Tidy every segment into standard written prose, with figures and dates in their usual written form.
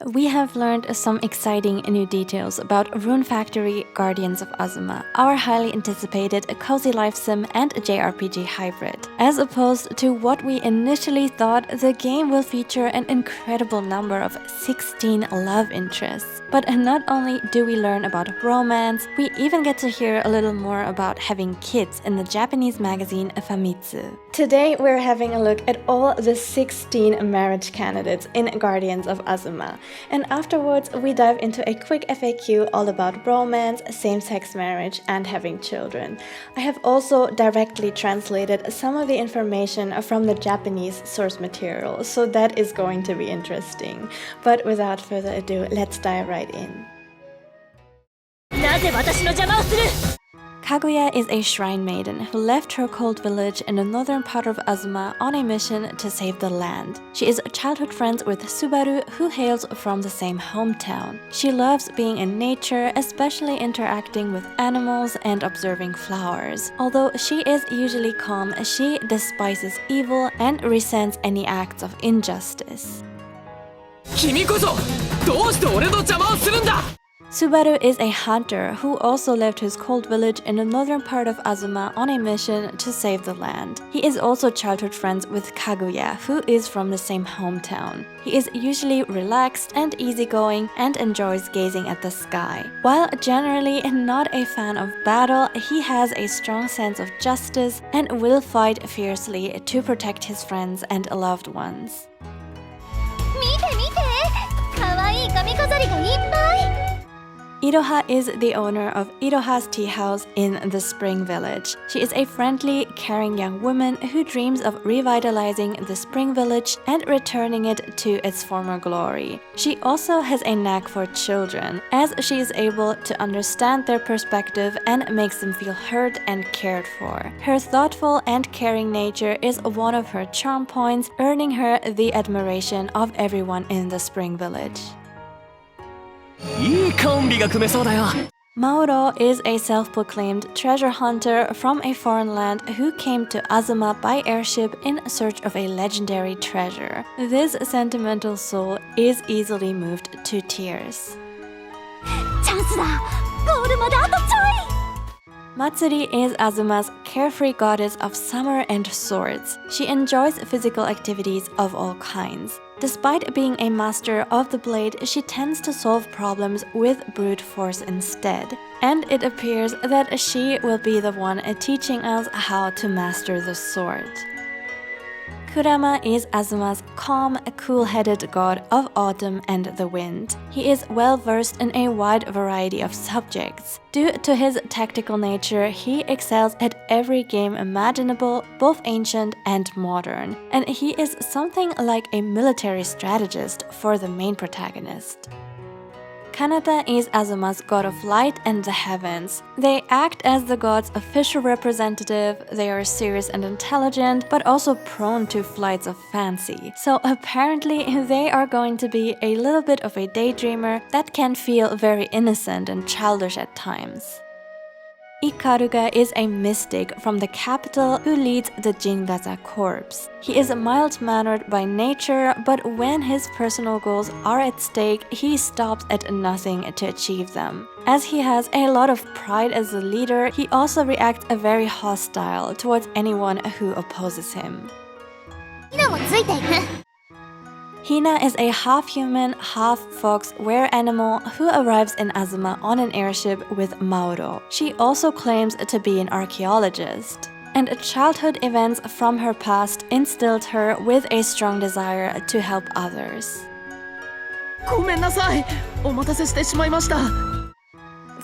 We have learned some exciting new details about Rune Factory Guardians of Azuma, our highly anticipated cozy life sim and JRPG hybrid. As opposed to what we initially thought, the game will feature an incredible number of 16 love interests. But not only do we learn about romance, we even get to hear a little more about having kids in the Japanese magazine Famitsu. Today we're having a look at all the 16 marriage candidates in Guardians of Azuma. And afterwards, we dive into a quick FAQ all about romance, same-sex marriage, and having children. I have also directly translated some of the information from the Japanese source material, so that is going to be interesting. But without further ado, let's dive right in. Kaguya is a shrine maiden who left her cold village in the northern part of Azuma on a mission to save the land. She is childhood friends with Subaru, who hails from the same hometown. She loves being in nature, especially interacting with animals and observing flowers. Although she is usually calm, she despises evil and resents any acts of injustice. Subaru is a hunter who also left his cold village in the northern part of Azuma on a mission to save the land. He is also childhood friends with Kaguya, who is from the same hometown. He is usually relaxed and easygoing and enjoys gazing at the sky. While generally not a fan of battle, he has a strong sense of justice and will fight fiercely to protect his friends and loved ones. Iroha is the owner of Iroha's tea house in the Spring Village. She is a friendly, caring young woman who dreams of revitalizing the Spring Village and returning it to its former glory. She also has a knack for children, as she is able to understand their perspective and makes them feel heard and cared for. Her thoughtful and caring nature is one of her charm points, earning her the admiration of everyone in the Spring Village. Mauro is a self-proclaimed treasure hunter from a foreign land who came to Azuma by airship in search of a legendary treasure. This sentimental soul is easily moved to tears. Matsuri is Azuma's carefree goddess of summer and swords. She enjoys physical activities of all kinds. Despite being a master of the blade, she tends to solve problems with brute force instead. And it appears that she will be the one teaching us how to master the sword. Kurama is Azuma's calm, cool-headed god of autumn and the wind. He is well-versed in a wide variety of subjects. Due to his tactical nature, he excels at every game imaginable, both ancient and modern. And he is something like a military strategist for the main protagonist. Kanata is Azuma's god of light and the heavens. They act as the god's official representative. They are serious and intelligent, but also prone to flights of fancy. So apparently they are going to be a little bit of a daydreamer that can feel very innocent and childish at times. Ikaruga is a mystic from the capital who leads the Jingaza Corps. He is mild-mannered by nature, but when his personal goals are at stake, he stops at nothing to achieve them. As he has a lot of pride as a leader, he also reacts very hostile towards anyone who opposes him. Hina is a half-human, half-fox were-animal who arrives in Azuma on an airship with Mauro. She also claims to be an archaeologist. And childhood events from her past instilled her with a strong desire to help others.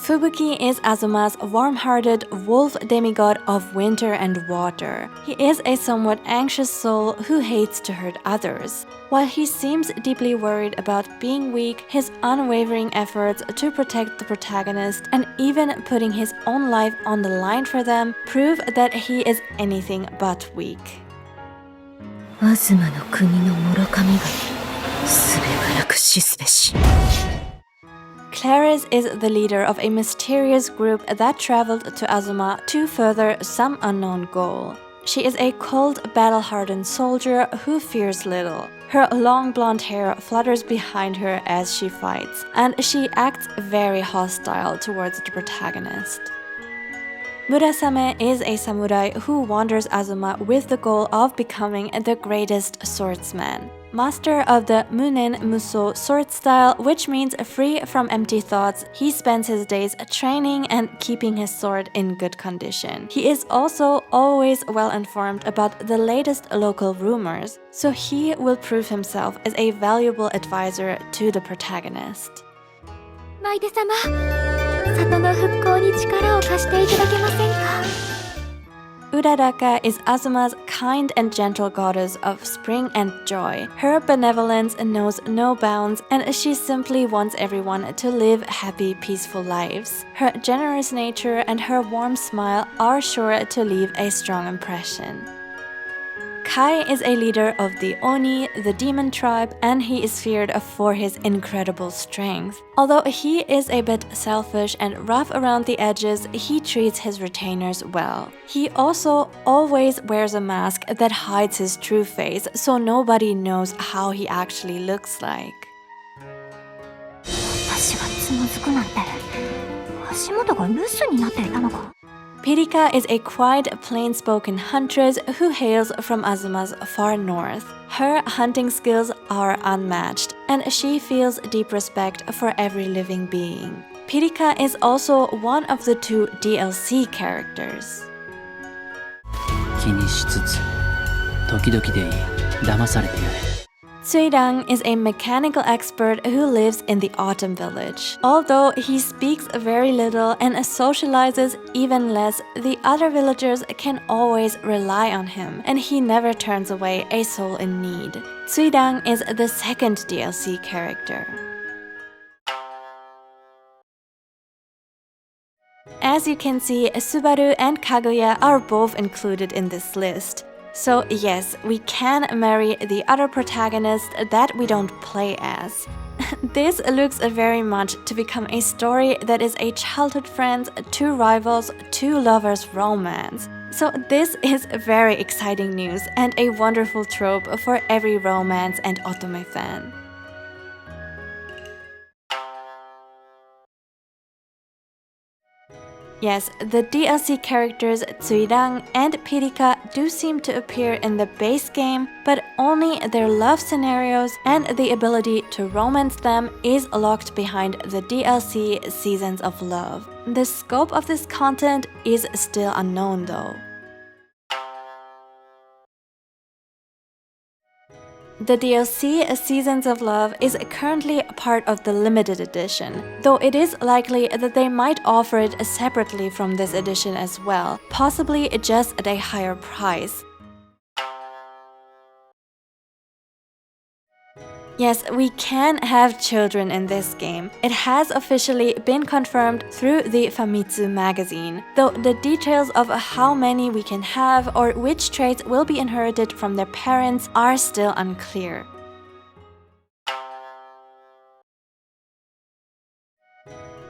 Fubuki is Azuma's warm-hearted wolf demigod of winter and water. He is a somewhat anxious soul who hates to hurt others. While he seems deeply worried about being weak, his unwavering efforts to protect the protagonist and even putting his own life on the line for them prove that he is anything but weak. Azuma no kuni no Murasame ga subekaraku shisu. Clarice is the leader of a mysterious group that traveled to Azuma to further some unknown goal. She is a cold, battle-hardened soldier who fears little. Her long blonde hair flutters behind her as she fights, and she acts very hostile towards the protagonist. Murasame is a samurai who wanders Azuma with the goal of becoming the greatest swordsman. Master of the Munen Muso sword style, which means free from empty thoughts, he spends his days training and keeping his sword in good condition. He is also always well informed about the latest local rumors, so he will prove himself as a valuable advisor to the protagonist. マイデ様、里の復興に力を貸していただけませんか? Ulalaka is Azuma's kind and gentle goddess of spring and joy. Her benevolence knows no bounds, and she simply wants everyone to live happy, peaceful lives. Her generous nature and her warm smile are sure to leave a strong impression. Kai is a leader of the Oni, the demon tribe, and he is feared for his incredible strength. Although he is a bit selfish and rough around the edges, he treats his retainers well. He also always wears a mask that hides his true face, so nobody knows how he actually looks like. 私がつまずくなんて、足元が留守になっていたのか? Pilika is a quiet, plain-spoken huntress who hails from Azuma's far north. Her hunting skills are unmatched, and she feels deep respect for every living being. Pilika is also one of the 2 DLC characters. 気にしつつ、時々でいい、騙されてやれ。Cuilang is a mechanical expert who lives in the Autumn Village. Although he speaks very little and socializes even less, the other villagers can always rely on him, and he never turns away a soul in need. Cuilang is the 2nd DLC character. As you can see, Subaru and Kaguya are both included in this list. So yes, we can marry the other protagonist that we don't play as. This looks very much to become a story that is a childhood friends, 2 rivals, 2 lovers romance. So this is very exciting news and a wonderful trope for every romance and otome fan. Yes, the DLC characters Cuilang and Pilika do seem to appear in the base game, but only their love scenarios and the ability to romance them is locked behind the DLC Seasons of Love. The scope of this content is still unknown though. The DLC Seasons of Love is currently part of the limited edition, though it is likely that they might offer it separately from this edition as well, possibly just at a higher price. Yes, we can have children in this game. It has officially been confirmed through the Famitsu magazine, though the details of how many we can have or which traits will be inherited from their parents are still unclear.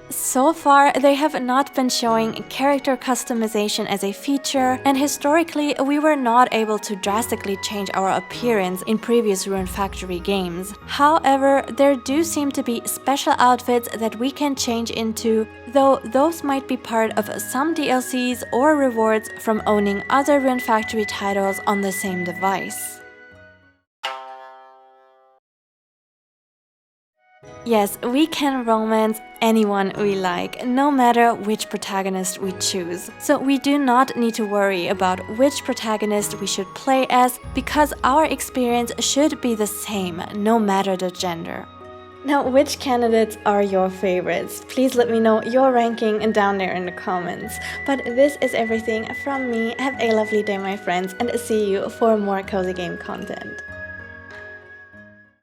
So far, they have not been showing character customization as a feature, and historically, we were not able to drastically change our appearance in previous Rune Factory games. However, there do seem to be special outfits that we can change into, though those might be part of some DLCs or rewards from owning other Rune Factory titles on the same device. Yes, we can romance anyone we like, no matter which protagonist we choose. So we do not need to worry about which protagonist we should play as, because our experience should be the same, no matter the gender. Now, which candidates are your favorites? Please let me know your ranking down there in the comments. But this is everything from me. Have a lovely day, my friends, and see you for more cozy game content.